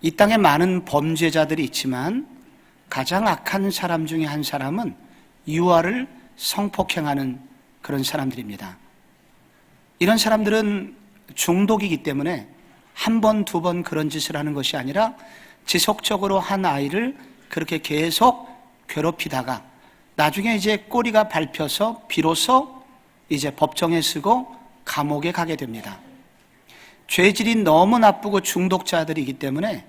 이 땅에 많은 범죄자들이 있지만 가장 악한 사람 중에 한 사람은 유아를 성폭행하는 그런 사람들입니다. 이런 사람들은 중독이기 때문에 한 번, 두 번 그런 짓을 하는 것이 아니라 지속적으로 한 아이를 그렇게 계속 괴롭히다가 나중에 이제 꼬리가 밟혀서 비로소 이제 법정에 서고 감옥에 가게 됩니다. 죄질이 너무 나쁘고 중독자들이기 때문에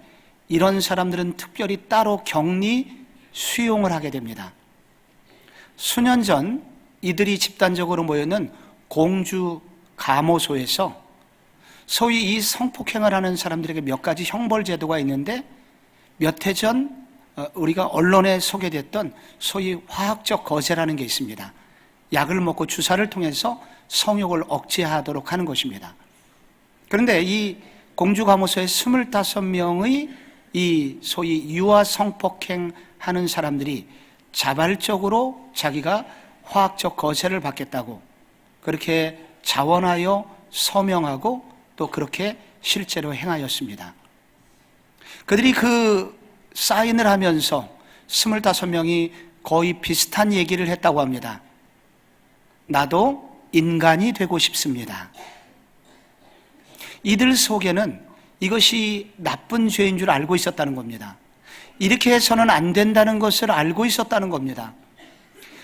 이런 사람들은 특별히 따로 격리 수용을 하게 됩니다. 수년 전 이들이 집단적으로 모여있는 공주 감호소에서 소위 이 성폭행을 하는 사람들에게 몇 가지 형벌 제도가 있는데 몇 해 전 우리가 언론에 소개됐던 소위 화학적 거세라는 게 있습니다. 약을 먹고 주사를 통해서 성욕을 억제하도록 하는 것입니다. 그런데 이 공주 감호소에 25명의 이 소위 유아 성폭행 하는 사람들이 자발적으로 자기가 화학적 거세를 받겠다고 그렇게 자원하여 서명하고 또 그렇게 실제로 행하였습니다. 그들이 그 사인을 하면서 25명이 거의 비슷한 얘기를 했다고 합니다. 나도 인간이 되고 싶습니다. 이들 속에는 이것이 나쁜 죄인 줄 알고 있었다는 겁니다. 이렇게 해서는 안 된다는 것을 알고 있었다는 겁니다.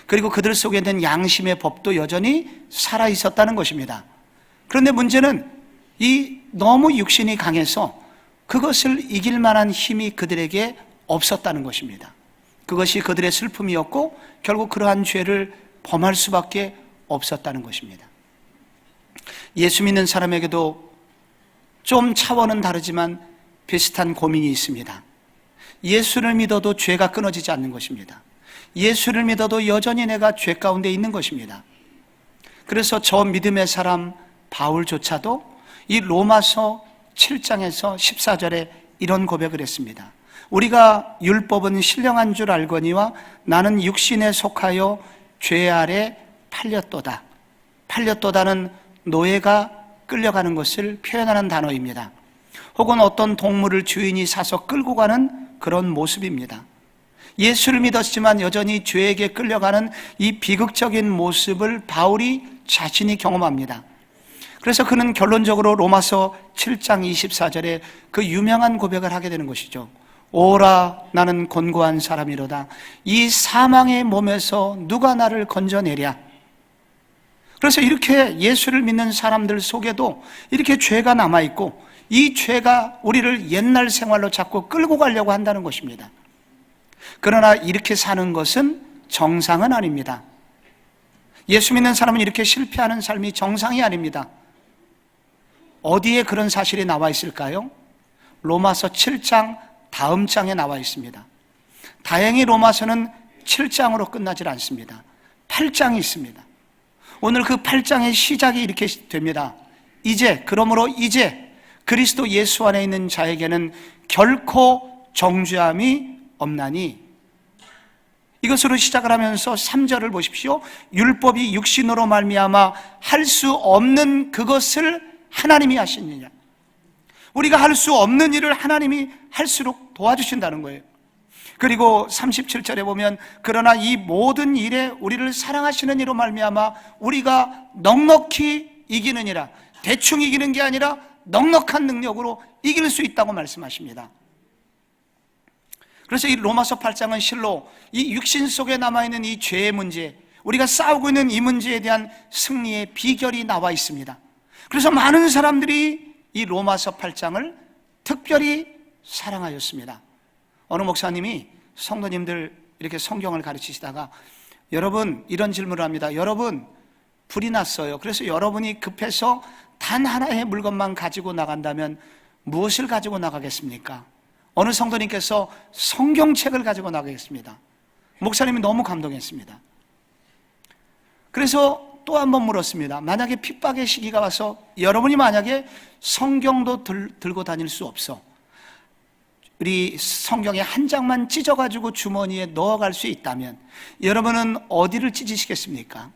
그리고 그들 속에 있는 양심의 법도 여전히 살아 있었다는 것입니다. 그런데 문제는 이 너무 육신이 강해서 그것을 이길 만한 힘이 그들에게 없었다는 것입니다. 그것이 그들의 슬픔이었고 결국 그러한 죄를 범할 수밖에 없었다는 것입니다. 예수 믿는 사람에게도 좀 차원은 다르지만 비슷한 고민이 있습니다. 예수를 믿어도 죄가 끊어지지 않는 것입니다. 예수를 믿어도 여전히 내가 죄 가운데 있는 것입니다. 그래서 저 믿음의 사람 바울조차도 이 로마서 7장에서 14절에 이런 고백을 했습니다. 우리가 율법은 신령한 줄 알거니와 나는 육신에 속하여 죄 아래 팔렸도다. 팔렸도다는 노예가 끌려가는 것을 표현하는 단어입니다. 혹은 어떤 동물을 주인이 사서 끌고 가는 그런 모습입니다. 예수를 믿었지만 여전히 죄에게 끌려가는 이 비극적인 모습을 바울이 자신이 경험합니다. 그래서 그는 결론적으로 로마서 7장 24절에 그 유명한 고백을 하게 되는 것이죠. 오라 나는 곤고한 사람이로다. 이 사망의 몸에서 누가 나를 건져내랴. 그래서 이렇게 예수를 믿는 사람들 속에도 이렇게 죄가 남아있고 이 죄가 우리를 옛날 생활로 자꾸 끌고 가려고 한다는 것입니다. 그러나 이렇게 사는 것은 정상은 아닙니다. 예수 믿는 사람은 이렇게 실패하는 삶이 정상이 아닙니다. 어디에 그런 사실이 나와 있을까요? 로마서 7장 다음 장에 나와 있습니다. 다행히 로마서는 7장으로 끝나질 않습니다. 8장이 있습니다. 오늘 그 8장의 시작이 이렇게 됩니다. 그러므로 이제 그리스도 예수 안에 있는 자에게는 결코 정죄함이 없나니. 이것으로 시작을 하면서 3절을 보십시오. 율법이 육신으로 말미암아 할 수 없는 그것을 하나님이 하시느냐. 우리가 할 수 없는 일을 하나님이 할수록 도와주신다는 거예요. 그리고 37절에 보면 그러나 이 모든 일에 우리를 사랑하시는 이로 말미암아 우리가 넉넉히 이기느니라. 대충 이기는 게 아니라 넉넉한 능력으로 이길 수 있다고 말씀하십니다. 그래서 이 로마서 8장은 실로 이 육신 속에 남아있는 이 죄의 문제, 우리가 싸우고 있는 이 문제에 대한 승리의 비결이 나와 있습니다. 그래서 많은 사람들이 이 로마서 8장을 특별히 사랑하였습니다. 어느 목사님이 성도님들 이렇게 성경을 가르치시다가 여러분 이런 질문을 합니다. 여러분 불이 났어요. 그래서 여러분이 급해서 단 하나의 물건만 가지고 나간다면 무엇을 가지고 나가겠습니까? 어느 성도님께서 성경책을 가지고 나가겠습니다. 목사님이 너무 감동했습니다. 그래서 또 한 번 물었습니다. 만약에 핍박의 시기가 와서 여러분이 만약에 성경도 들고 다닐 수 없어, 우리 성경의 한 장만 찢어가지고 주머니에 넣어갈 수 있다면 여러분은 어디를 찢으시겠습니까?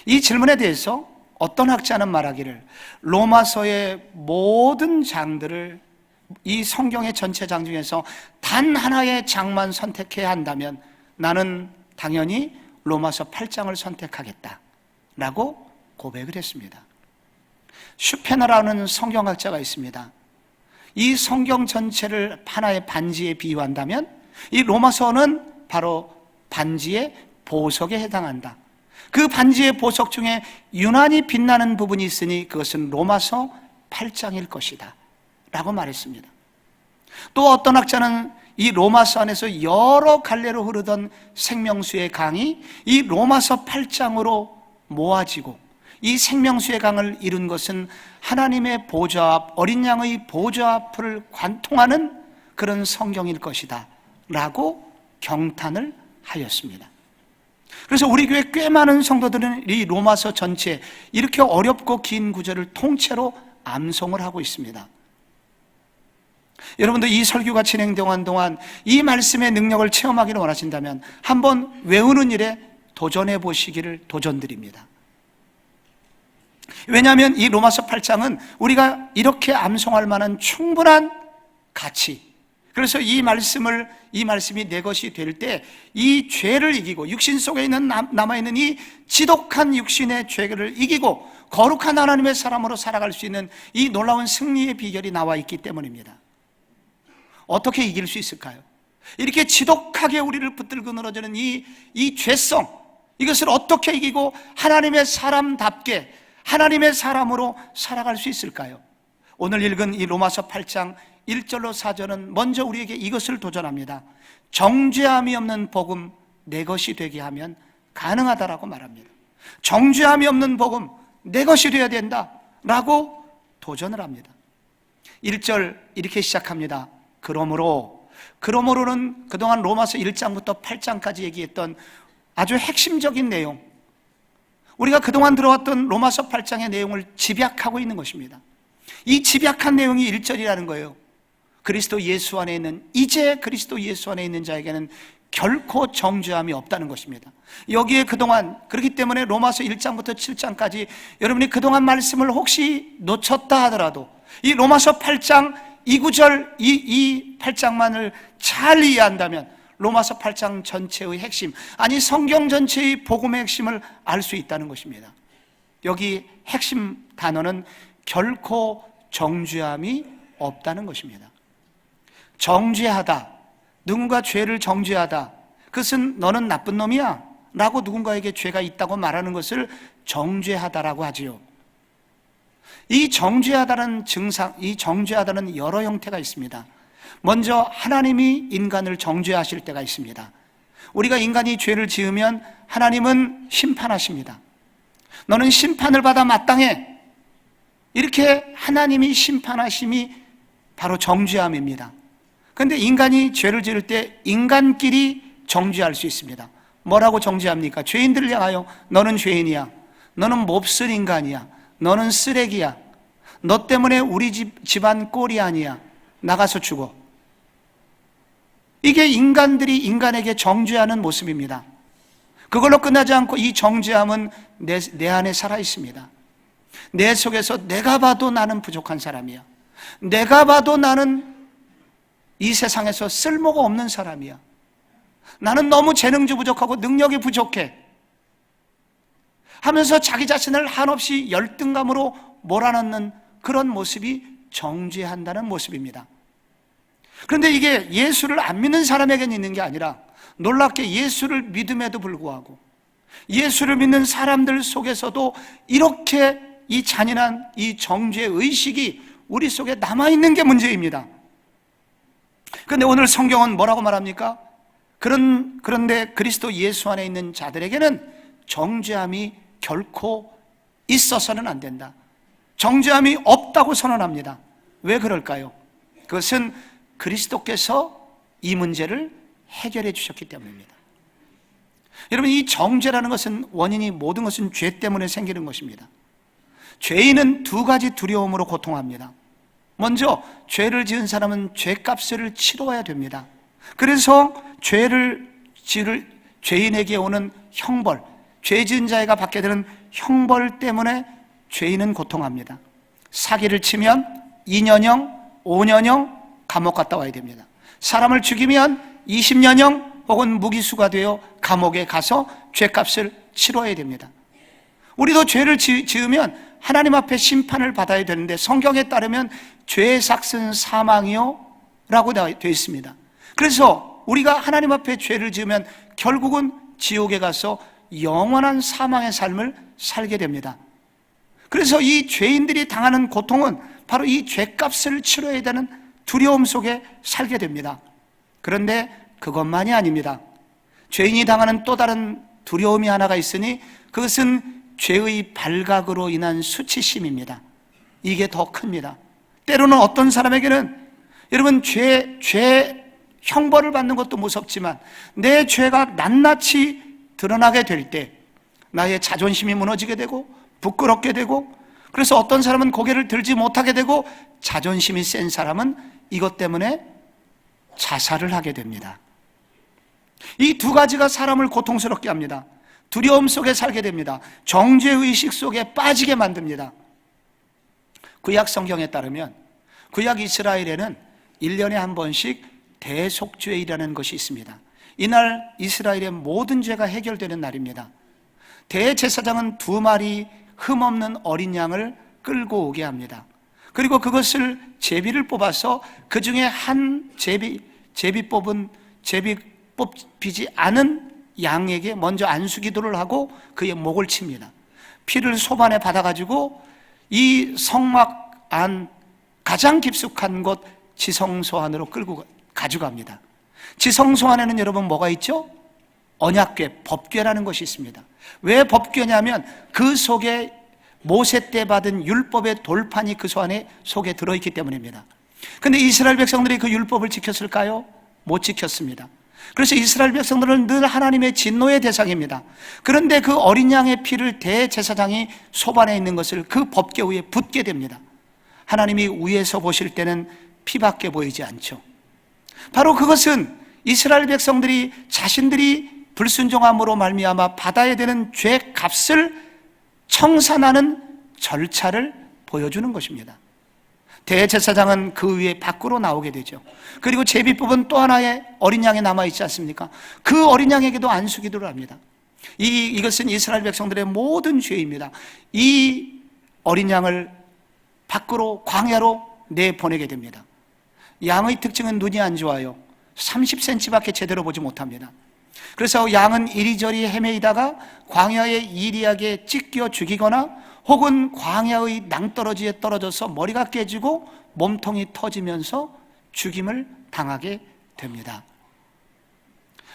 이 질문에 대해서 어떤 학자는 말하기를 로마서의 모든 장들을 이 성경의 전체 장 중에서 단 하나의 장만 선택해야 한다면 나는 당연히 로마서 8장을 선택하겠다 라고 고백을 했습니다. 슈페너라는 성경학자가 있습니다. 이 성경 전체를 하나의 반지에 비유한다면 이 로마서는 바로 반지의 보석에 해당한다. 그 반지의 보석 중에 유난히 빛나는 부분이 있으니 그것은 로마서 8장일 것이다 라고 말했습니다. 또 어떤 학자는 이 로마서 안에서 여러 갈래로 흐르던 생명수의 강이 이 로마서 8장으로 모아지고 이 생명수의 강을 이룬 것은 하나님의 보좌 앞, 어린 양의 보좌 앞을 관통하는 그런 성경일 것이다 라고 경탄을 하였습니다. 그래서 우리 교회 꽤 많은 성도들은 이 로마서 전체 이렇게 어렵고 긴 구절을 통째로 암송을 하고 있습니다. 여러분도 이 설교가 진행되는 동안 이 말씀의 능력을 체험하기를 원하신다면 한번 외우는 일에 도전해 보시기를 도전드립니다. 왜냐하면 이 로마서 8장은 우리가 이렇게 암송할 만한 충분한 가치, 그래서 이 말씀이 내 것이 될 때 이 죄를 이기고 육신 속에 있는 남아있는 이 지독한 육신의 죄를 이기고 거룩한 하나님의 사람으로 살아갈 수 있는 이 놀라운 승리의 비결이 나와 있기 때문입니다. 어떻게 이길 수 있을까요? 이렇게 지독하게 우리를 붙들고 늘어지는 이 죄성, 이것을 어떻게 이기고 하나님의 사람답게 하나님의 사람으로 살아갈 수 있을까요? 오늘 읽은 이 로마서 8장 1절로 4절은 먼저 우리에게 이것을 도전합니다. 정죄함이 없는 복음 내 것이 되게 하면 가능하다라고 말합니다. 정죄함이 없는 복음 내 것이 되어야 된다라고 도전을 합니다. 1절 이렇게 시작합니다. 그러므로는 그동안 로마서 1장부터 8장까지 얘기했던 아주 핵심적인 내용, 우리가 그동안 들어왔던 로마서 8장의 내용을 집약하고 있는 것입니다. 이 집약한 내용이 1절이라는 거예요. 그리스도 예수 안에 있는, 이제 그리스도 예수 안에 있는 자에게는 결코 정죄함이 없다는 것입니다. 여기에 그동안, 그렇기 때문에 로마서 1장부터 7장까지 여러분이 그동안 말씀을 혹시 놓쳤다 하더라도 이 로마서 8장 이 구절, 이 8장만을 잘 이해한다면 로마서 8장 전체의 핵심, 아니 성경 전체의 복음의 핵심을 알 수 있다는 것입니다. 여기 핵심 단어는 결코 정죄함이 없다는 것입니다. 정죄하다, 누군가 죄를 정죄하다, 그것은 너는 나쁜 놈이야 라고 누군가에게 죄가 있다고 말하는 것을 정죄하다라고 하지요. 이 정죄하다는 증상, 이 정죄하다는 여러 형태가 있습니다. 먼저 하나님이 인간을 정죄하실 때가 있습니다. 우리가 인간이 죄를 지으면 하나님은 심판하십니다. 너는 심판을 받아 마땅해, 이렇게 하나님이 심판하심이 바로 정죄함입니다. 그런데 인간이 죄를 지을 때 인간끼리 정죄할 수 있습니다. 뭐라고 정죄합니까? 죄인들을 향하여 너는 죄인이야, 너는 몹쓸 인간이야, 너는 쓰레기야, 너 때문에 우리 집안 꼴이 아니야, 나가서 죽어. 이게 인간들이 인간에게 정죄하는 모습입니다. 그걸로 끝나지 않고 이 정죄함은 내 안에 살아 있습니다. 내 속에서 내가 봐도 나는 부족한 사람이야, 내가 봐도 나는 이 세상에서 쓸모가 없는 사람이야, 나는 너무 재능도 부족하고 능력이 부족해 하면서 자기 자신을 한없이 열등감으로 몰아넣는 그런 모습이 정죄한다는 모습입니다. 그런데 이게 예수를 안 믿는 사람에게는 있는 게 아니라 놀랍게 예수를 믿음에도 불구하고 예수를 믿는 사람들 속에서도 이렇게 이 잔인한 이 정죄 의식이 우리 속에 남아있는 게 문제입니다. 그런데 오늘 성경은 뭐라고 말합니까? 그런데 그리스도 예수 안에 있는 자들에게는 정죄함이 결코 있어서는 안 된다, 정죄함이 없다고 선언합니다. 왜 그럴까요? 그것은 그리스도께서 이 문제를 해결해 주셨기 때문입니다. 여러분, 이 정죄라는 것은 원인이 모든 것은 죄 때문에 생기는 것입니다. 죄인은 두 가지 두려움으로 고통합니다. 먼저 죄를 지은 사람은 죄값을 치러야 됩니다. 그래서 죄를 지을 죄인에게 오는 형벌, 죄 지은 자가 받게 되는 형벌 때문에 죄인은 고통합니다. 사기를 치면 2년형, 5년형, 감옥 갔다 와야 됩니다. 사람을 죽이면 20년형 혹은 무기수가 되어 감옥에 가서 죄값을 치러야 됩니다. 우리도 죄를 지으면 하나님 앞에 심판을 받아야 되는데 성경에 따르면 죄의 삭은 사망이요 라고 되어 있습니다. 그래서 우리가 하나님 앞에 죄를 지으면 결국은 지옥에 가서 영원한 사망의 삶을 살게 됩니다. 그래서 이 죄인들이 당하는 고통은 바로 이 죄값을 치러야 되는 두려움 속에 살게 됩니다. 그런데 그것만이 아닙니다. 죄인이 당하는 또 다른 두려움이 하나가 있으니 그것은 죄의 발각으로 인한 수치심입니다. 이게 더 큽니다. 때로는 어떤 사람에게는 여러분 죄 형벌을 받는 것도 무섭지만 내 죄가 낱낱이 드러나게 될 때 나의 자존심이 무너지게 되고 부끄럽게 되고, 그래서 어떤 사람은 고개를 들지 못하게 되고 자존심이 센 사람은 이것 때문에 자살을 하게 됩니다. 이 두 가지가 사람을 고통스럽게 합니다. 두려움 속에 살게 됩니다. 정죄의식 속에 빠지게 만듭니다. 구약 성경에 따르면 구약 이스라엘에는 1년에 한 번씩 대속죄일이라는 것이 있습니다. 이날 이스라엘의 모든 죄가 해결되는 날입니다. 대제사장은 2마리 흠없는 어린 양을 끌고 오게 합니다. 그리고 그것을 제비를 뽑아서 그 중에 한 제비 뽑히지 않은 양에게 먼저 안수기도를 하고 그의 목을 칩니다. 피를 소반에 받아가지고 이 성막 안 가장 깊숙한 곳 지성소 안으로 끌고 가져갑니다. 지성소 안에는 여러분 뭐가 있죠? 언약궤, 법궤라는 것이 있습니다. 왜 법궤냐면 그 속에 모세 때 받은 율법의 돌판이 그 속에 들어있기 때문입니다. 그런데 이스라엘 백성들이 그 율법을 지켰을까요? 못 지켰습니다. 그래서 이스라엘 백성들은 늘 하나님의 진노의 대상입니다. 그런데 그 어린 양의 피를 대제사장이 소반에 있는 것을 그 법궤 위에 붓게 됩니다. 하나님이 위에서 보실 때는 피밖에 보이지 않죠. 바로 그것은 이스라엘 백성들이 자신들이 불순종함으로 말미암아 받아야 되는 죄 값을 청산하는 절차를 보여주는 것입니다. 대제사장은 그 위에 밖으로 나오게 되죠. 그리고 제비 뽑은 또 하나의 어린 양이 남아있지 않습니까? 그 어린 양에게도 안수기도를 합니다. 이것은 이스라엘 백성들의 모든 죄입니다. 이 어린 양을 밖으로 광야로 내보내게 됩니다. 양의 특징은 눈이 안 좋아요. 30cm밖에 제대로 보지 못합니다. 그래서 양은 이리저리 헤매이다가 광야의 이리하게 찢겨 죽이거나 혹은 광야의 낭떠러지에 떨어져서 머리가 깨지고 몸통이 터지면서 죽임을 당하게 됩니다.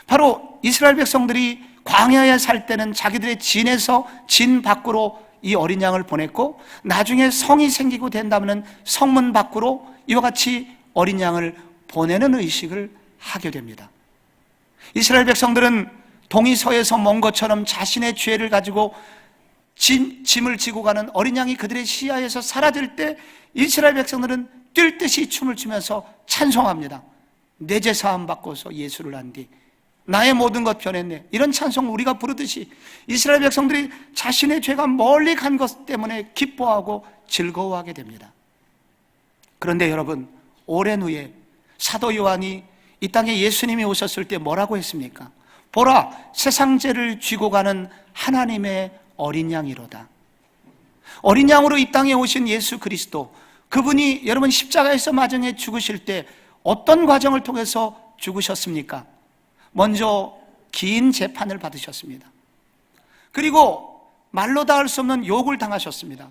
바로 이스라엘 백성들이 광야에 살 때는 자기들의 진에서 진 밖으로 이 어린 양을 보냈고, 나중에 성이 생기고 된다면 성문 밖으로 이와 같이 어린 양을 보내는 의식을 하게 됩니다. 이스라엘 백성들은 동이서에서 먼 것처럼 자신의 죄를 가지고 짐을 지고 가는 어린 양이 그들의 시야에서 사라질 때 이스라엘 백성들은 뛸 듯이 춤을 추면서 찬송합니다. 내 죄 사함 받고서 예수를 안 뒤 나의 모든 것 변했네. 이런 찬송을 우리가 부르듯이 이스라엘 백성들이 자신의 죄가 멀리 간 것 때문에 기뻐하고 즐거워하게 됩니다. 그런데 여러분, 오랜 후에 사도 요한이 이 땅에 예수님이 오셨을 때 뭐라고 했습니까? 보라, 세상 죄를 쥐고 가는 하나님의 어린 양이로다. 어린 양으로 이 땅에 오신 예수 그리스도, 그분이 여러분 십자가에서 마정에 죽으실 때 어떤 과정을 통해서 죽으셨습니까? 먼저 긴 재판을 받으셨습니다. 그리고 말로 닿을 수 없는 욕을 당하셨습니다.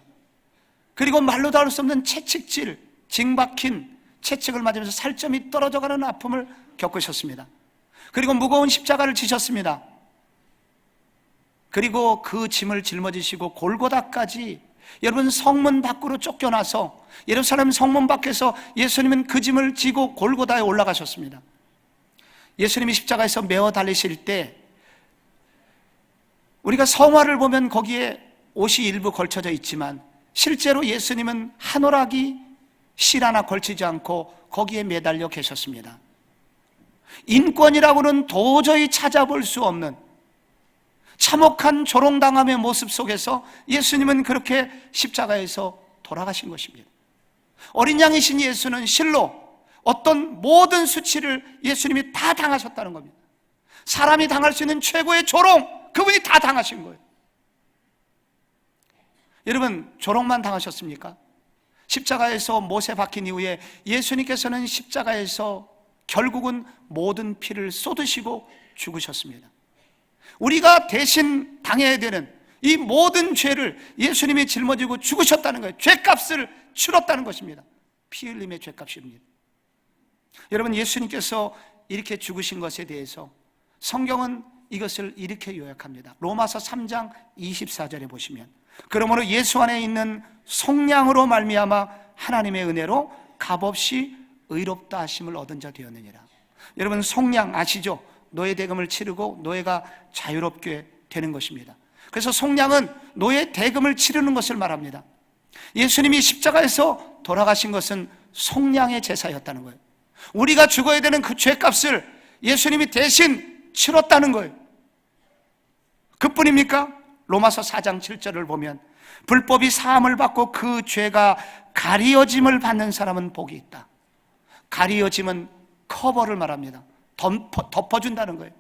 그리고 말로 닿을 수 없는 채찍질, 징박힌 채찍을 맞으면서 살점이 떨어져가는 아픔을 겪으셨습니다. 그리고 무거운 십자가를 지셨습니다. 그리고 그 짐을 짊어지시고 골고다까지 여러분 성문 밖으로 쫓겨나서 예루살렘 성문 밖에서 예수님은 그 짐을 지고 골고다에 올라가셨습니다. 예수님이 십자가에서 매어 달리실 때 우리가 성화를 보면 거기에 옷이 일부 걸쳐져 있지만 실제로 예수님은 한 오락이 실 하나 걸치지 않고 거기에 매달려 계셨습니다. 인권이라고는 도저히 찾아볼 수 없는 참혹한 조롱당함의 모습 속에서 예수님은 그렇게 십자가에서 돌아가신 것입니다. 어린 양이신 예수는 실로 어떤 모든 수치를 예수님이 다 당하셨다는 겁니다. 사람이 당할 수 있는 최고의 조롱, 그분이 다 당하신 거예요. 여러분, 조롱만 당하셨습니까? 십자가에서 못에 박힌 이후에 예수님께서는 십자가에서 결국은 모든 피를 쏟으시고 죽으셨습니다. 우리가 대신 당해야 되는 이 모든 죄를 예수님이 짊어지고 죽으셨다는 거예요. 죄값을 치렀다는 것입니다. 피 흘림의 죄값입니다. 여러분, 예수님께서 이렇게 죽으신 것에 대해서 성경은 이것을 이렇게 요약합니다. 로마서 3장 24절에 보시면, 그러므로 예수 안에 있는 속량으로 말미암아 하나님의 은혜로 값없이 의롭다 하심을 얻은 자 되었느니라. 여러분, 속량 아시죠? 노예 대금을 치르고 노예가 자유롭게 되는 것입니다. 그래서 속량은 노예 대금을 치르는 것을 말합니다. 예수님이 십자가에서 돌아가신 것은 속량의 제사였다는 거예요. 우리가 죽어야 되는 그 죄값을 예수님이 대신 치렀다는 거예요. 그뿐입니까? 로마서 4장 7절을 보면, 불법이 사함을 받고 그 죄가 가리어짐을 받는 사람은 복이 있다. 가리어짐은 커버를 말합니다. 덮어준다는 거예요.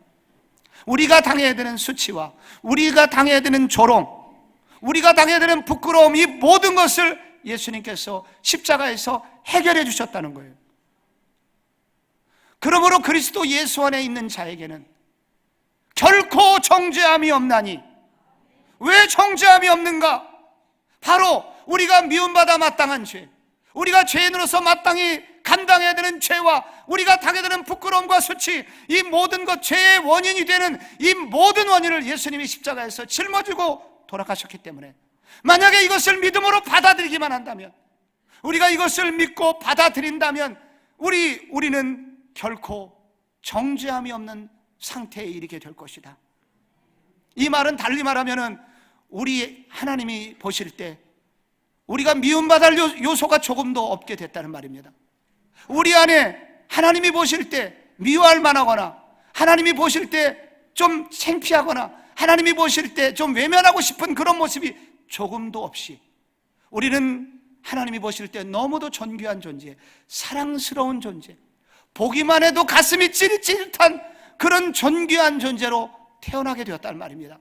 우리가 당해야 되는 수치와 우리가 당해야 되는 조롱, 우리가 당해야 되는 부끄러움, 이 모든 것을 예수님께서 십자가에서 해결해 주셨다는 거예요. 그러므로 그리스도 예수 안에 있는 자에게는 결코 정죄함이 없나니. 왜 정죄함이 없는가? 바로 우리가 미움받아 마땅한 죄, 우리가 죄인으로서 마땅히 감당해야 되는 죄와 우리가 당해야 되는 부끄러움과 수치, 이 모든 것, 죄의 원인이 되는 이 모든 원인을 예수님이 십자가에서 짊어지고 돌아가셨기 때문에, 만약에 이것을 믿음으로 받아들이기만 한다면, 우리가 이것을 믿고 받아들인다면 우리는 결코 정죄함이 없는 상태에 이르게 될 것이다. 이 말은 달리 말하면은, 우리 하나님이 보실 때 우리가 미움받을 요소가 조금도 없게 됐다는 말입니다. 우리 안에 하나님이 보실 때 미워할 만하거나, 하나님이 보실 때 좀 창피하거나, 하나님이 보실 때 좀 외면하고 싶은 그런 모습이 조금도 없이, 우리는 하나님이 보실 때 너무도 존귀한 존재, 사랑스러운 존재, 보기만 해도 가슴이 찌릿찌릿한 그런 존귀한 존재로 태어나게 되었다는 말입니다.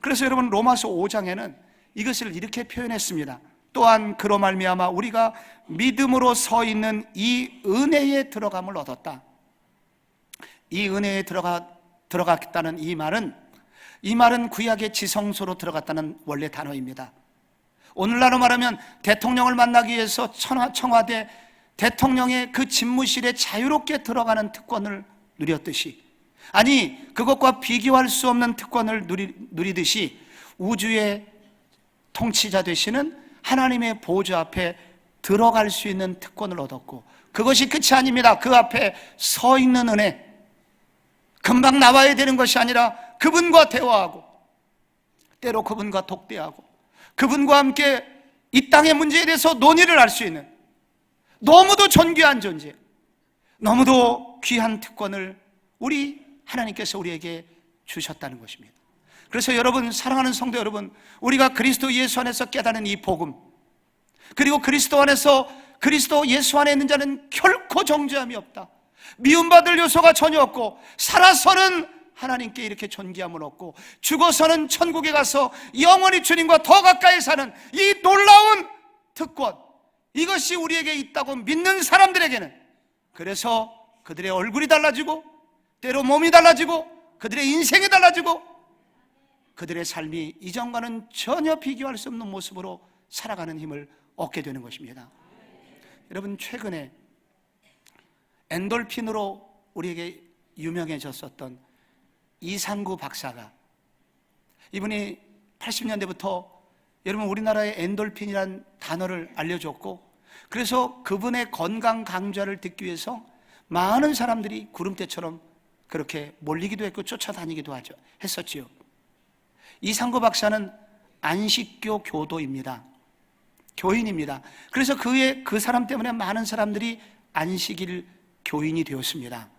그래서 여러분, 로마서 5장에는 이것을 이렇게 표현했습니다. 또한 그로 말미암아 우리가 믿음으로 서 있는 이 은혜에 들어감을 얻었다. 이 은혜에 들어갔다는 이 말은 구약의 지성소로 들어갔다는 원래 단어입니다. 오늘날로 말하면 대통령을 만나기 위해서 청와대 대통령의 그 집무실에 자유롭게 들어가는 특권을 누렸듯이, 아니 그것과 비교할 수 없는 특권을 누리듯이 우주의 통치자 되시는 하나님의 보좌 앞에 들어갈 수 있는 특권을 얻었고, 그것이 끝이 아닙니다. 그 앞에 서 있는 은혜, 금방 나와야 되는 것이 아니라 그분과 대화하고, 때로 그분과 독대하고, 그분과 함께 이 땅의 문제에 대해서 논의를 할 수 있는 너무도 존귀한 존재, 너무도 귀한 특권을 우리 하나님께서 우리에게 주셨다는 것입니다. 그래서 여러분, 사랑하는 성도 여러분, 우리가 그리스도 예수 안에서 깨닫는 이 복음, 그리고 그리스도 예수 안에 있는 자는 결코 정죄함이 없다, 미움받을 요소가 전혀 없고, 살아서는 하나님께 이렇게 존귀함을 얻고, 죽어서는 천국에 가서 영원히 주님과 더 가까이 사는 이 놀라운 특권, 이것이 우리에게 있다고 믿는 사람들에게는, 그래서 그들의 얼굴이 달라지고, 때로 몸이 달라지고, 그들의 인생이 달라지고, 그들의 삶이 이전과는 전혀 비교할 수 없는 모습으로 살아가는 힘을 얻게 되는 것입니다. 여러분, 최근에 엔돌핀으로 우리에게 유명해졌었던 이상구 박사가, 이분이 80년대부터 여러분 우리나라에 엔돌핀이라는 단어를 알려줬고, 그래서 그분의 건강 강좌를 듣기 위해서 많은 사람들이 구름대처럼 그렇게 몰리기도 했고 쫓아다니기도 했었지요. 이상구 박사는 안식교 교도입니다. 교인입니다. 그래서 그 사람 때문에 많은 사람들이 안식일 교인이 되었습니다.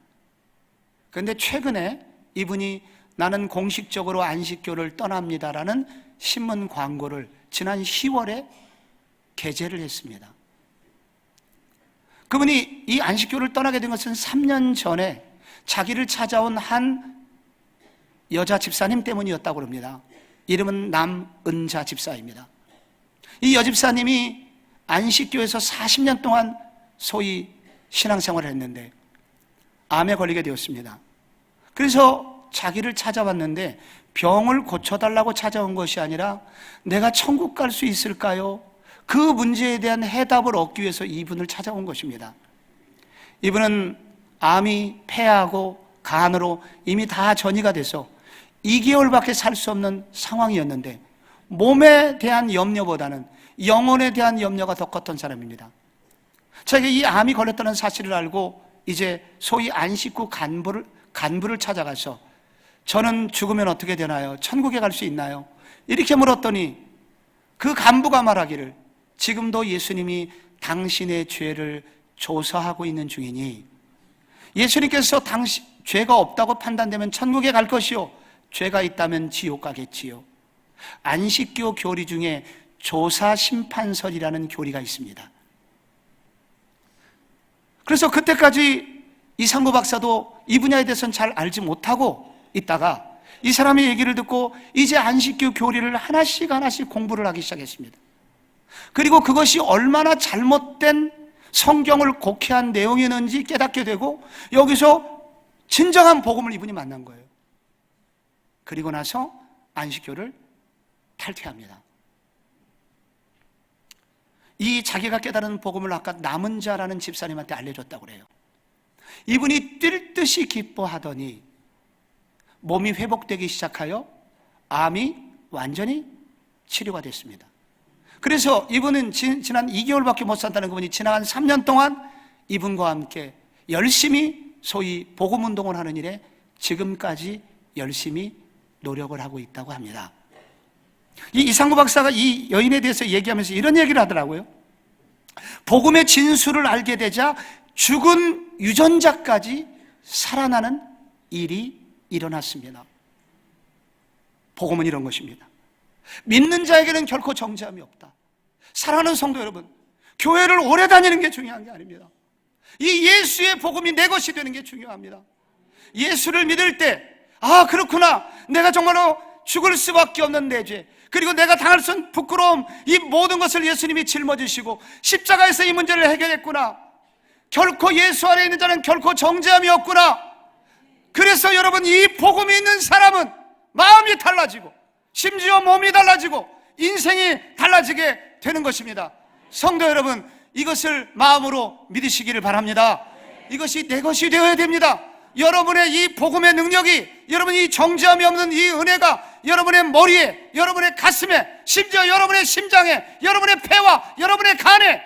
그런데 최근에 이분이 나는 공식적으로 안식교를 떠납니다라는 신문 광고를 지난 10월에 게재를 했습니다. 그분이 이 안식교를 떠나게 된 것은 3년 전에 자기를 찾아온 한 여자 집사님 때문이었다고 합니다. 이름은 남은자 집사입니다. 이 여집사님이 안식교에서 40년 동안 소위 신앙생활을 했는데 암에 걸리게 되었습니다. 그래서 자기를 찾아왔는데 병을 고쳐달라고 찾아온 것이 아니라 내가 천국 갈 수 있을까요? 그 문제에 대한 해답을 얻기 위해서 이분을 찾아온 것입니다. 이분은 암이 폐하고 간으로 이미 다 전이가 돼서 2개월밖에 살 수 없는 상황이었는데 몸에 대한 염려보다는 영혼에 대한 염려가 더 컸던 사람입니다. 자기가 이 암이 걸렸다는 사실을 알고 이제 소위 안식구 간부를 찾아가서 저는 죽으면 어떻게 되나요? 천국에 갈 수 있나요? 이렇게 물었더니 그 간부가 말하기를 지금도 예수님이 당신의 죄를 조사하고 있는 중이니 예수님께서 당신 죄가 없다고 판단되면 천국에 갈 것이요 죄가 있다면 지옥 가겠지요. 안식교 교리 중에 조사 심판설이라는 교리가 있습니다. 그래서 그때까지 이상구 박사도 이 분야에 대해서는 잘 알지 못하고 있다가 이 사람의 얘기를 듣고 이제 안식교 교리를 하나씩 공부를 하기 시작했습니다. 그리고 그것이 얼마나 잘못된 성경을 곡해한 내용이었는지 깨닫게 되고 여기서 진정한 복음을 이분이 만난 거예요. 그리고 나서 안식교를 탈퇴합니다. 이 자기가 깨달은 복음을 아까 남은 자라는 집사님한테 알려줬다고 그래요. 이분이 뛸 듯이 기뻐하더니 몸이 회복되기 시작하여 암이 완전히 치료가 됐습니다. 그래서 이분은 지난 2개월밖에 못 산다는 그분이 지난 3년 동안 이분과 함께 열심히 소위 복음운동을 하는 일에 지금까지 열심히 노력을 하고 있다고 합니다. 이 이상구 박사가 이 여인에 대해서 얘기하면서 이런 얘기를 하더라고요. 복음의 진수를 알게 되자 죽은 유전자까지 살아나는 일이 일어났습니다. 복음은 이런 것입니다. 믿는 자에게는 결코 정죄함이 없다. 사랑하는 성도 여러분, 교회를 오래 다니는 게 중요한 게 아닙니다. 이 예수의 복음이 내 것이 되는 게 중요합니다. 예수를 믿을 때 그렇구나, 내가 정말로 죽을 수밖에 없는 내 죄, 그리고 내가 당할 수 있는 부끄러움, 이 모든 것을 예수님이 짊어지시고 십자가에서 이 문제를 해결했구나. 결코 예수 안에 있는 자는 결코 정죄함이 없구나. 그래서 여러분, 이 복음이 있는 사람은 마음이 달라지고 심지어 몸이 달라지고 인생이 달라지게 되는 것입니다. 성도 여러분, 이것을 마음으로 믿으시기를 바랍니다. 이것이 내 것이 되어야 됩니다. 여러분의 이 복음의 능력이, 여러분이 이 정죄함이 없는 이 은혜가 여러분의 머리에, 여러분의 가슴에, 심지어 여러분의 심장에, 여러분의 폐와 여러분의 간에,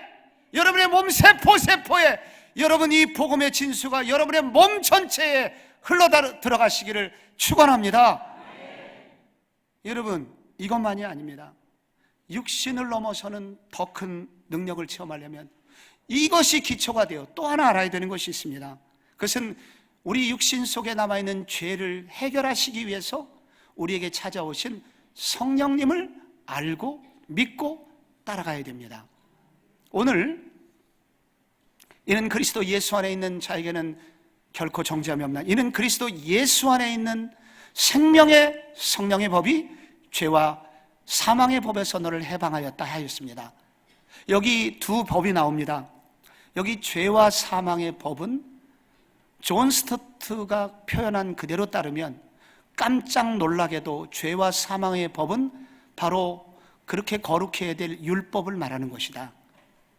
여러분의 몸 세포에 여러분 이 복음의 진수가 여러분의 몸 전체에 흘러 들어가시기를 축원합니다. 여러분, 이것만이 아닙니다. 육신을 넘어서는 더 큰 능력을 체험하려면 이것이 기초가 되어 또 하나 알아야 되는 것이 있습니다. 그것은 우리 육신 속에 남아있는 죄를 해결하시기 위해서 우리에게 찾아오신 성령님을 알고 믿고 따라가야 됩니다. 오늘 이는 그리스도 예수 안에 있는 자에게는 결코 정죄함이 없나. 이는 그리스도 예수 안에 있는 생명의 성령의 법이 죄와 사망의 법에서 너를 해방하였다 하였습니다. 여기 두 법이 나옵니다. 여기 죄와 사망의 법은 존 스토트가 표현한 그대로 따르면 깜짝 놀라게도 죄와 사망의 법은 바로 그렇게 거룩해야 될 율법을 말하는 것이다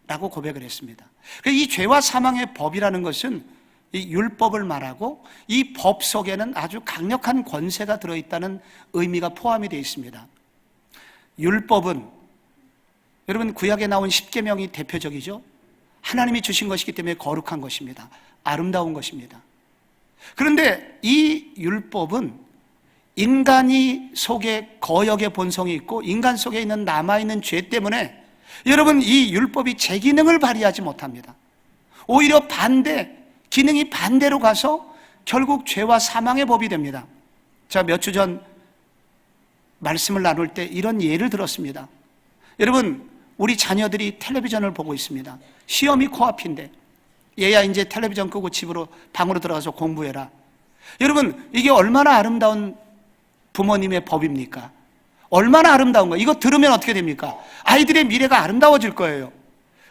라고 고백을 했습니다. 이 죄와 사망의 법이라는 것은 이 율법을 말하고 이 법 속에는 아주 강력한 권세가 들어있다는 의미가 포함이 되어 있습니다. 율법은 여러분 구약에 나온 10계명이 대표적이죠. 하나님이 주신 것이기 때문에 거룩한 것입니다. 아름다운 것입니다. 그런데 이 율법은 인간이 속에 거역의 본성이 있고 인간 속에 있는 남아있는 죄 때문에 여러분 이 율법이 제 기능을 발휘하지 못합니다. 오히려 기능이 반대로 가서 결국 죄와 사망의 법이 됩니다. 자, 몇 주 전 말씀을 나눌 때 이런 예를 들었습니다. 여러분, 우리 자녀들이 텔레비전을 보고 있습니다. 시험이 코앞인데 얘야 이제 텔레비전 끄고 집으로 방으로 들어가서 공부해라. 여러분, 이게 얼마나 아름다운 부모님의 법입니까? 얼마나 아름다운 거예요. 이거 들으면 어떻게 됩니까? 아이들의 미래가 아름다워질 거예요.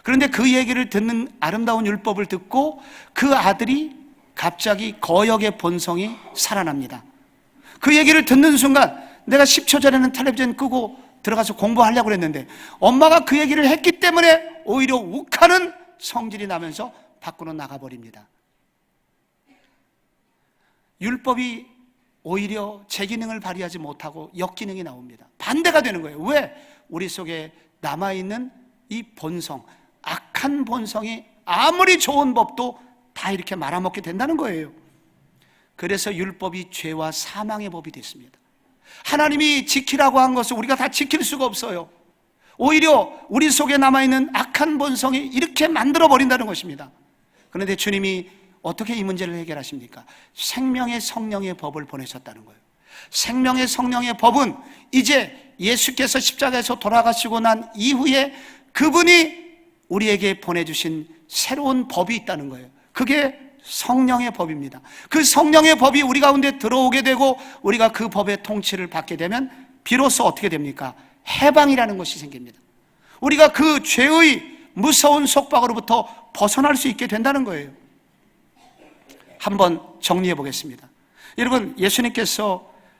그런데 그 얘기를 듣는 아름다운 율법을 듣고 그 아들이 갑자기 거역의 본성이 살아납니다. 그 얘기를 듣는 순간 내가 10초 전에는 텔레비전 끄고 들어가서 공부하려고 그랬는데 엄마가 그 얘기를 했기 때문에 오히려 욱하는 성질이 나면서 밖으로 나가버립니다. 율법이 오히려 제 기능을 발휘하지 못하고 역기능이 나옵니다. 반대가 되는 거예요. 왜? 우리 속에 남아있는 이 본성, 악한 본성이 아무리 좋은 법도 다 이렇게 말아먹게 된다는 거예요. 그래서 율법이 죄와 사망의 법이 됐습니다. 하나님이 지키라고 한 것을 우리가 다 지킬 수가 없어요. 오히려 우리 속에 남아있는 악한 본성이 이렇게 만들어버린다는 것입니다. 그런데 주님이 어떻게 이 문제를 해결하십니까? 생명의 성령의 법을 보내셨다는 거예요. 생명의 성령의 법은 이제 예수께서 십자가에서 돌아가시고 난 이후에 그분이 우리에게 보내주신 새로운 법이 있다는 거예요. 그게 성령의 법입니다. 그 성령의 법이 우리 가운데 들어오게 되고 우리가 그 법의 통치를 받게 되면 비로소 어떻게 됩니까? 해방이라는 것이 생깁니다. 우리가 그 죄의 무서운 속박으로부터 벗어날 수 있게 된다는 거예요. 한번 정리해 보겠습니다. 여러분,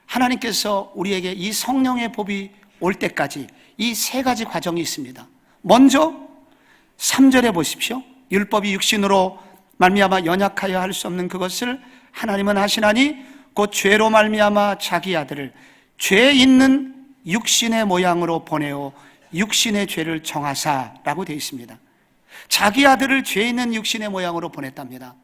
하나님께서 우리에게 이 성령의 법이 올 때까지 이 세 가지 과정이 있습니다. 먼저 3절에 보십시오. 율법이 육신으로 말미암아 연약하여 할 수 없는 그것을 하나님은 하시나니 곧 죄로 말미암아 자기 아들을 죄 있는 육신의 모양으로 보내어 육신의 죄를 정하사라고 되어 있습니다. 자기 아들을 죄 있는 육신의 모양으로 보냈답니다.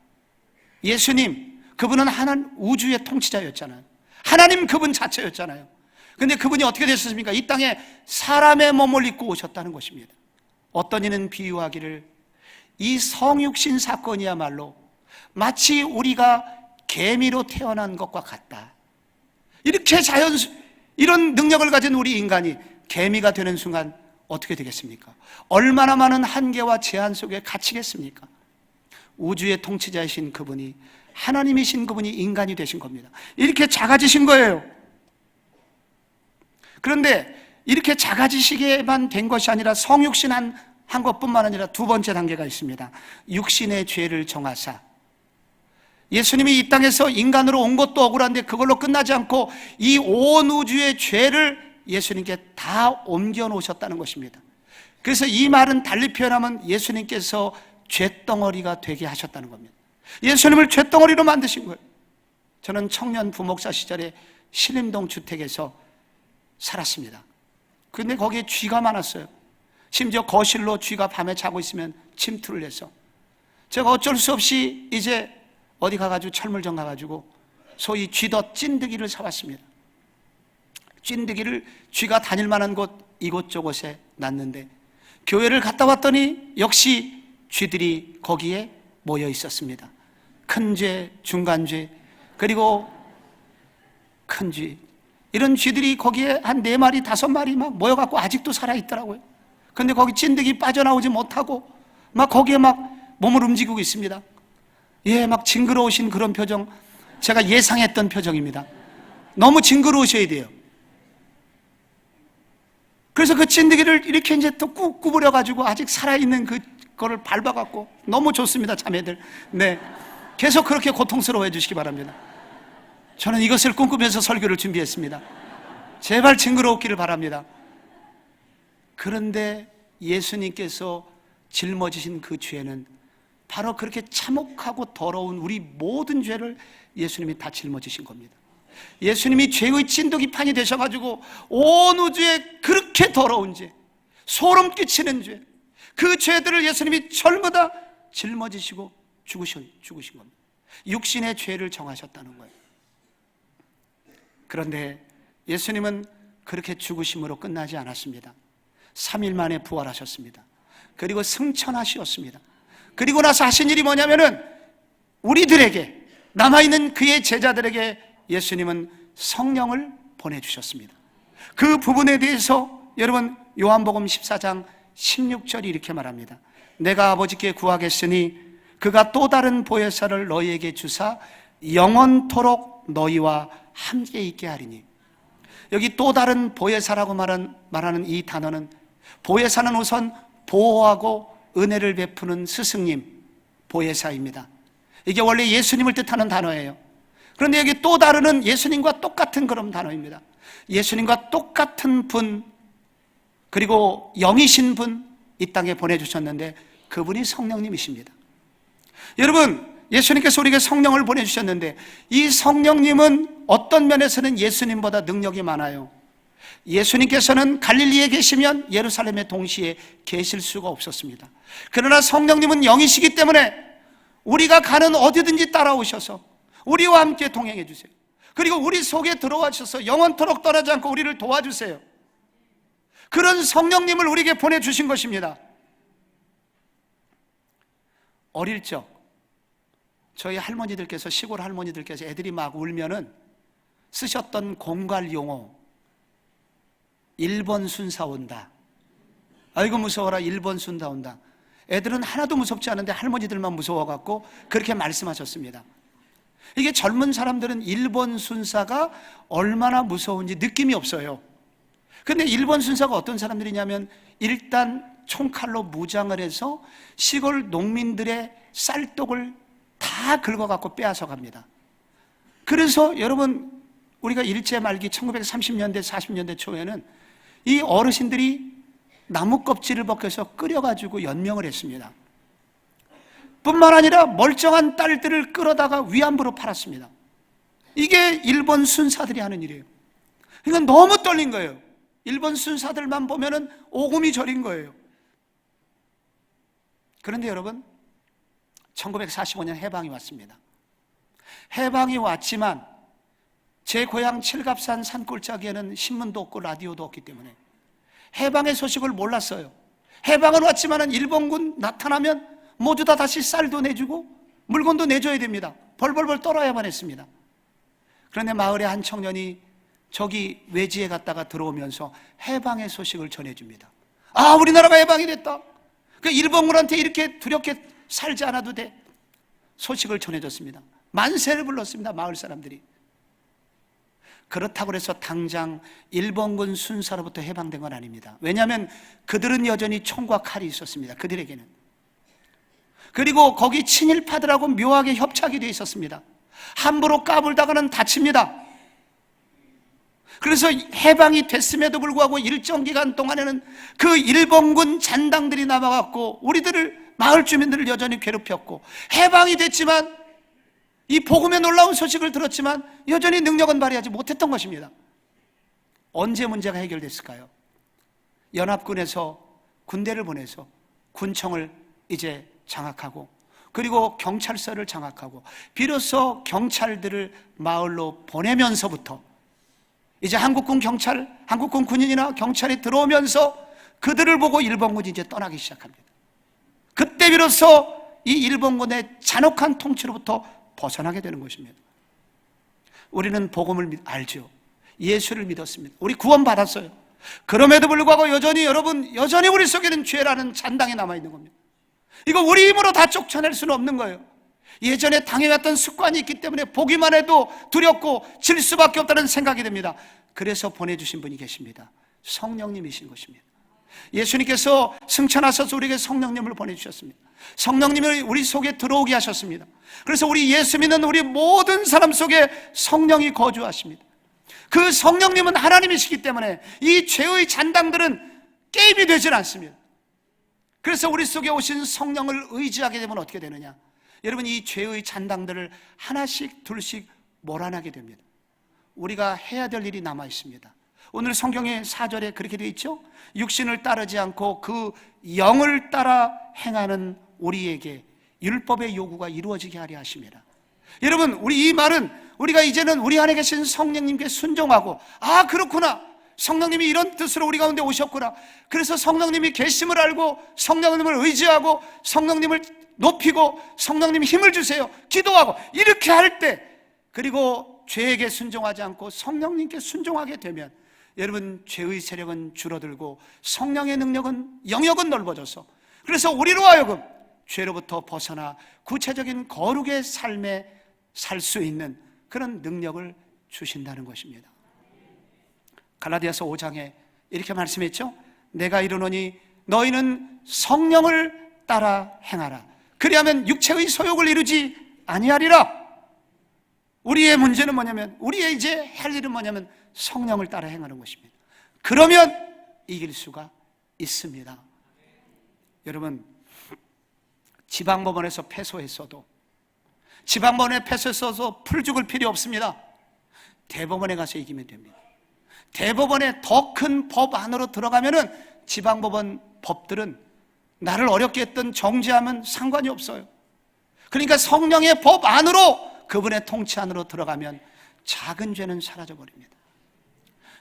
예수님, 그분은 하나님 우주의 통치자였잖아요. 하나님 그분 자체였잖아요. 그런데 그분이 어떻게 되셨습니까? 이 땅에 사람의 몸을 입고 오셨다는 것입니다. 어떤 이는 비유하기를 이 성육신 사건이야말로 마치 우리가 개미로 태어난 것과 같다. 이렇게 이런 능력을 가진 우리 인간이 개미가 되는 순간 어떻게 되겠습니까? 얼마나 많은 한계와 제한 속에 갇히겠습니까? 우주의 통치자이신 그분이, 하나님이신 그분이 인간이 되신 겁니다. 이렇게 작아지신 거예요. 그런데 이렇게 작아지시게만 된 것이 아니라 성육신 한 것뿐만 아니라 두 번째 단계가 있습니다. 육신의 죄를 정하사. 예수님이 이 땅에서 인간으로 온 것도 억울한데 그걸로 끝나지 않고 이 온 우주의 죄를 예수님께 다 옮겨 놓으셨다는 것입니다. 그래서 이 말은 달리 표현하면 예수님께서 죄덩어리가 되게 하셨다는 겁니다. 예수님을 죄덩어리로 만드신 거예요. 저는 청년 부목사 시절에 신림동 주택에서 살았습니다. 그런데 거기에 쥐가 많았어요. 심지어 거실로 쥐가 밤에 자고 있으면 침투를 해서 제가 어쩔 수 없이 이제 어디 가가지고 철물점 가가지고 소위 쥐덫 찐득이를 사왔습니다. 찐득이를 쥐가 다닐 만한 곳 이곳저곳에 놨는데 교회를 갔다 왔더니 역시 쥐들이 거기에 모여 있었습니다. 큰 쥐, 중간 쥐, 그리고 큰 쥐. 이런 쥐들이 거기에 한 4마리, 5마리 막 모여갖고 아직도 살아있더라고요. 근데 거기 찐득이 빠져나오지 못하고 막 거기에 막 몸을 움직이고 있습니다. 예, 막 징그러우신 그런 표정, 제가 예상했던 표정입니다. 너무 징그러우셔야 돼요. 그래서 그 찐득이를 이렇게 이제 또 구부려가지고 아직 살아있는 그거를 밟아갖고 너무 좋습니다, 자매들. 네. 계속 그렇게 고통스러워해 주시기 바랍니다. 저는 이것을 꿈꾸면서 설교를 준비했습니다. 제발 징그러웠기를 바랍니다. 그런데 예수님께서 짊어지신 그 죄는 바로 그렇게 참혹하고 더러운 우리 모든 죄를 예수님이 다 짊어지신 겁니다. 예수님이 죄의 찐득이판이 되셔가지고 온 우주에 그렇게 더러운 죄, 소름 끼치는 죄, 그 죄들을 예수님이 전부 다 짊어지시고 죽으신 겁니다. 육신의 죄를 정하셨다는 거예요. 그런데 예수님은 그렇게 죽으심으로 끝나지 않았습니다. 3일 만에 부활하셨습니다. 그리고 승천하셨습니다. 그리고 나서 하신 일이 뭐냐면은 우리들에게, 남아있는 그의 제자들에게 예수님은 성령을 보내주셨습니다. 그 부분에 대해서 여러분 요한복음 14장 16절이 이렇게 말합니다. 내가 아버지께 구하겠으니 그가 또 다른 보혜사를 너희에게 주사 영원토록 너희와 함께 있게 하리니. 여기 또 다른 보혜사라고 말하는 이 단어는, 보혜사는 우선 보호하고 은혜를 베푸는 스승님, 보혜사입니다. 이게 원래 예수님을 뜻하는 단어예요. 그런데 여기 또 다른은 예수님과 똑같은 그런 단어입니다. 예수님과 똑같은 분, 그리고 영이신 분 이 땅에 보내주셨는데 그분이 성령님이십니다. 여러분, 예수님께서 우리에게 성령을 보내주셨는데 이 성령님은 어떤 면에서는 예수님보다 능력이 많아요. 예수님께서는 갈릴리에 계시면 예루살렘에 동시에 계실 수가 없었습니다. 그러나 성령님은 영이시기 때문에 우리가 가는 어디든지 따라오셔서 우리와 함께 동행해 주세요. 그리고 우리 속에 들어와 주셔서 영원토록 떠나지 않고 우리를 도와주세요. 그런 성령님을 우리에게 보내주신 것입니다. 어릴 적 저희 할머니들께서, 시골 할머니들께서 애들이 막 울면은 쓰셨던 공갈 용어, 1번 순사 온다. 아이고 무서워라, 1번 순사 온다. 애들은 하나도 무섭지 않은데 할머니들만 무서워갖고 그렇게 말씀하셨습니다. 이게 젊은 사람들은 1번 순사가 얼마나 무서운지 느낌이 없어요. 근데 1번 순사가 어떤 사람들이냐면 일단 총칼로 무장을 해서 시골 농민들의 쌀떡을 다 긁어갖고 빼앗아 갑니다. 그래서 여러분, 우리가 일제 말기 1930년대 40년대 초에는 이 어르신들이 나무 껍질을 벗겨서 끓여가지고 연명을 했습니다. 뿐만 아니라 멀쩡한 딸들을 끌어다가 위안부로 팔았습니다. 이게 일본 순사들이 하는 일이에요. 이건 너무 떨린 거예요. 일본 순사들만 보면은 오금이 저린 거예요. 그런데 여러분, 1945년 해방이 왔습니다. 해방이 왔지만 제 고향 칠갑산 산골짜기에는 신문도 없고 라디오도 없기 때문에 해방의 소식을 몰랐어요. 해방은 왔지만 일본군 나타나면 모두 다 다시 쌀도 내주고 물건도 내줘야 됩니다. 벌벌벌 떨어야만 했습니다. 그런데 마을의 한 청년이 저기 외지에 갔다가 들어오면서 해방의 소식을 전해줍니다. 아, 우리나라가 해방이 됐다. 그 일본군한테 이렇게 두렵게 살지 않아도 돼. 소식을 전해줬습니다. 만세를 불렀습니다, 마을 사람들이. 그렇다고 해서 당장 일본군 순사로부터 해방된 건 아닙니다. 왜냐하면 그들은 여전히 총과 칼이 있었습니다, 그들에게는. 그리고 거기 친일파들하고 묘하게 협착이 되어 있었습니다. 함부로 까불다가는 다칩니다. 그래서 해방이 됐음에도 불구하고 일정 기간 동안에는 그 일본군 잔당들이 남아갖고 우리들을, 마을 주민들을 여전히 괴롭혔고, 해방이 됐지만 이 복음의 놀라운 소식을 들었지만 여전히 능력은 발휘하지 못했던 것입니다. 언제 문제가 해결됐을까요? 연합군에서 군대를 보내서 군청을 이제 장악하고, 그리고 경찰서를 장악하고, 비로소 경찰들을 마을로 보내면서부터 이제 한국군 경찰, 한국군 군인이나 경찰이 들어오면서 그들을 보고 일본군이 이제 떠나기 시작합니다. 그때 비로소 이 일본군의 잔혹한 통치로부터 벗어나게 되는 것입니다. 우리는 복음을 알죠. 예수를 믿었습니다. 우리 구원받았어요. 그럼에도 불구하고 여전히, 여러분, 여전히 우리 속에는 죄라는 잔당이 남아있는 겁니다. 이거 우리 힘으로 다 쫓아낼 수는 없는 거예요. 예전에 당해왔던 습관이 있기 때문에 보기만 해도 두렵고 질 수밖에 없다는 생각이 듭니다. 그래서 보내주신 분이 계십니다. 성령님이신 것입니다. 예수님께서 승천하셔서 우리에게 성령님을 보내주셨습니다. 성령님을 우리 속에 들어오게 하셨습니다. 그래서 우리 예수 믿는 우리 모든 사람 속에 성령이 거주하십니다. 그 성령님은 하나님이시기 때문에 이 죄의 잔당들은 게임이 되질 않습니다. 그래서 우리 속에 오신 성령을 의지하게 되면 어떻게 되느냐? 여러분, 이 죄의 잔당들을 하나씩 둘씩 몰아나게 됩니다. 우리가 해야 될 일이 남아 있습니다. 오늘 성경의 4절에 그렇게 되어 있죠? 육신을 따르지 않고 그 영을 따라 행하는 우리에게 율법의 요구가 이루어지게 하려 하십니다. 여러분, 우리 이 말은 우리가 이제는 우리 안에 계신 성령님께 순종하고, 아, 그렇구나, 성령님이 이런 뜻으로 우리 가운데 오셨구나, 그래서 성령님이 계심을 알고 성령님을 의지하고 성령님을 높이고 성령님 힘을 주세요, 기도하고, 이렇게 할 때, 그리고 죄에게 순종하지 않고 성령님께 순종하게 되면 여러분, 죄의 세력은 줄어들고 성령의 능력은, 영역은 넓어져서, 그래서 우리로 하여금 죄로부터 벗어나 구체적인 거룩의 삶에 살 수 있는 그런 능력을 주신다는 것입니다. 갈라디아서 5장에 이렇게 말씀했죠. 내가 이르노니 너희는 성령을 따라 행하라. 그리하면 육체의 소욕을 이루지 아니하리라. 우리의 문제는 뭐냐면, 우리의 이제 할 일은 뭐냐면 성령을 따라 행하는 것입니다. 그러면 이길 수가 있습니다. 여러분, 지방법원에서 패소했어도, 지방법원에 패소했어도 풀 죽을 필요 없습니다. 대법원에 가서 이기면 됩니다. 대법원에 더 큰 법 안으로 들어가면은 지방법원 법들은 나를 어렵게 했던 정죄함은 상관이 없어요. 그러니까 성령의 법 안으로, 그분의 통치 안으로 들어가면 작은 죄는 사라져버립니다.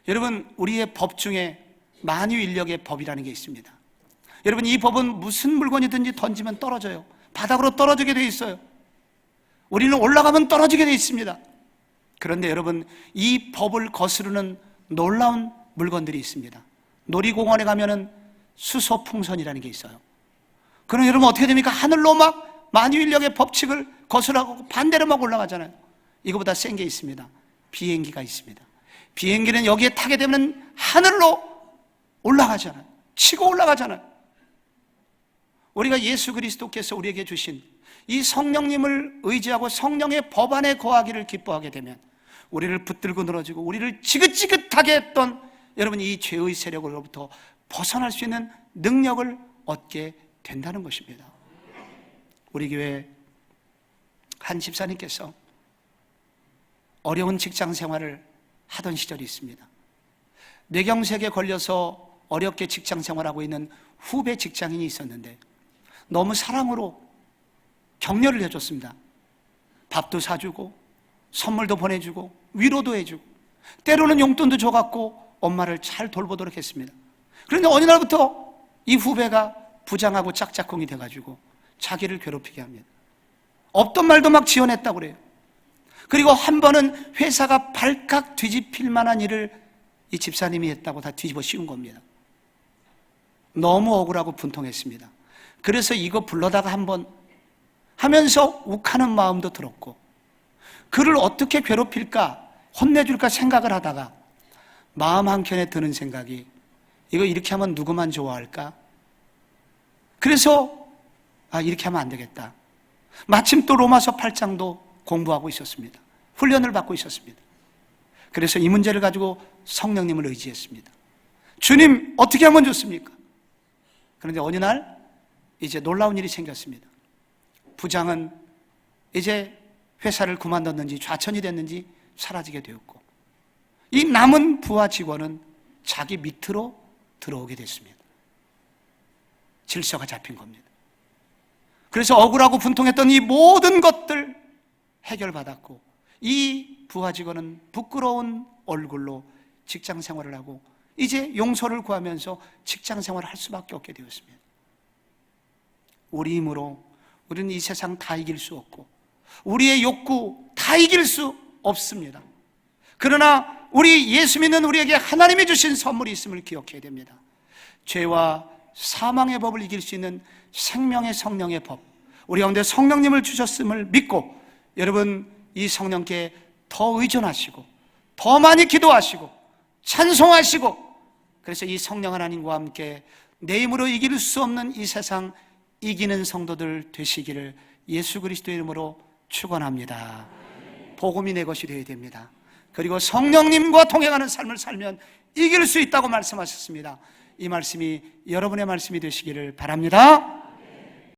여러분, 우리의 법 중에 만유인력의 법이라는 게 있습니다. 여러분, 이 법은 무슨 물건이든지 던지면 떨어져요. 바닥으로 떨어지게 돼 있어요. 우리는 올라가면 떨어지게 돼 있습니다. 그런데 여러분, 이 법을 거스르는 놀라운 물건들이 있습니다. 놀이공원에 가면은 수소풍선이라는 게 있어요. 그럼 여러분 어떻게 됩니까? 하늘로 막 만유인력의 법칙을 거스르고 반대로 막 올라가잖아요. 이거보다 센 게 있습니다. 비행기가 있습니다. 비행기는 여기에 타게 되면 하늘로 올라가잖아요. 치고 올라가잖아요. 우리가 예수 그리스도께서 우리에게 주신 이 성령님을 의지하고 성령의 법 안에 거하기를 기뻐하게 되면 우리를 붙들고 늘어지고 우리를 지긋지긋하게 했던 여러분 이 죄의 세력으로부터 벗어날 수 있는 능력을 얻게 된다는 것입니다. 우리 교회 한 집사님께서 어려운 직장 생활을 하던 시절이 있습니다. 뇌경색에 걸려서 어렵게 직장 생활하고 있는 후배 직장인이 있었는데 너무 사랑으로 격려를 해줬습니다. 밥도 사주고 선물도 보내주고 위로도 해주고 때로는 용돈도 줘갖고 엄마를 잘 돌보도록 했습니다. 그런데 어느 날부터 이 후배가 부장하고 짝짝꿍이 돼가지고 자기를 괴롭히게 합니다. 없던 말도 막 지어냈다고 그래요. 그리고 한 번은 회사가 발칵 뒤집힐 만한 일을 이 집사님이 했다고 다 뒤집어 씌운 겁니다. 너무 억울하고 분통했습니다. 그래서 이거 불러다가 한번 하면서 욱하는 마음도 들었고 그를 어떻게 괴롭힐까 혼내줄까 생각을 하다가 마음 한켠에 드는 생각이 이거 이렇게 하면 누구만 좋아할까? 그래서 이렇게 하면 안 되겠다. 마침 또 로마서 8장도 공부하고 있었습니다. 훈련을 받고 있었습니다. 그래서 이 문제를 가지고 성령님을 의지했습니다. 주님 어떻게 하면 좋습니까? 그런데 어느 날 이제 놀라운 일이 생겼습니다. 부장은 이제 회사를 그만뒀는지 좌천이 됐는지 사라지게 되었고 이 남은 부하 직원은 자기 밑으로 들어오게 됐습니다. 질서가 잡힌 겁니다. 그래서 억울하고 분통했던 이 모든 것들 해결받았고 이 부하 직원은 부끄러운 얼굴로 직장 생활을 하고 이제 용서를 구하면서 직장 생활을 할 수밖에 없게 되었습니다. 우리 힘으로 우리는 이 세상 다 이길 수 없고 우리의 욕구 다 이길 수 없습니다. 그러나 우리 예수 믿는 우리에게 하나님이 주신 선물이 있음을 기억해야 됩니다. 죄와 사망의 법을 이길 수 있는 생명의 성령의 법, 우리 가운데 성령님을 주셨음을 믿고 여러분 이 성령께 더 의존하시고 더 많이 기도하시고 찬송하시고 그래서 이 성령 하나님과 함께 내 힘으로 이길 수 없는 이 세상 이기는 성도들 되시기를 예수 그리스도의 이름으로 축원합니다. 복음이 내 것이 되어야 됩니다. 그리고 성령님과 동행하는 삶을 살면 이길 수 있다고 말씀하셨습니다. 이 말씀이 여러분의 말씀이 되시기를 바랍니다.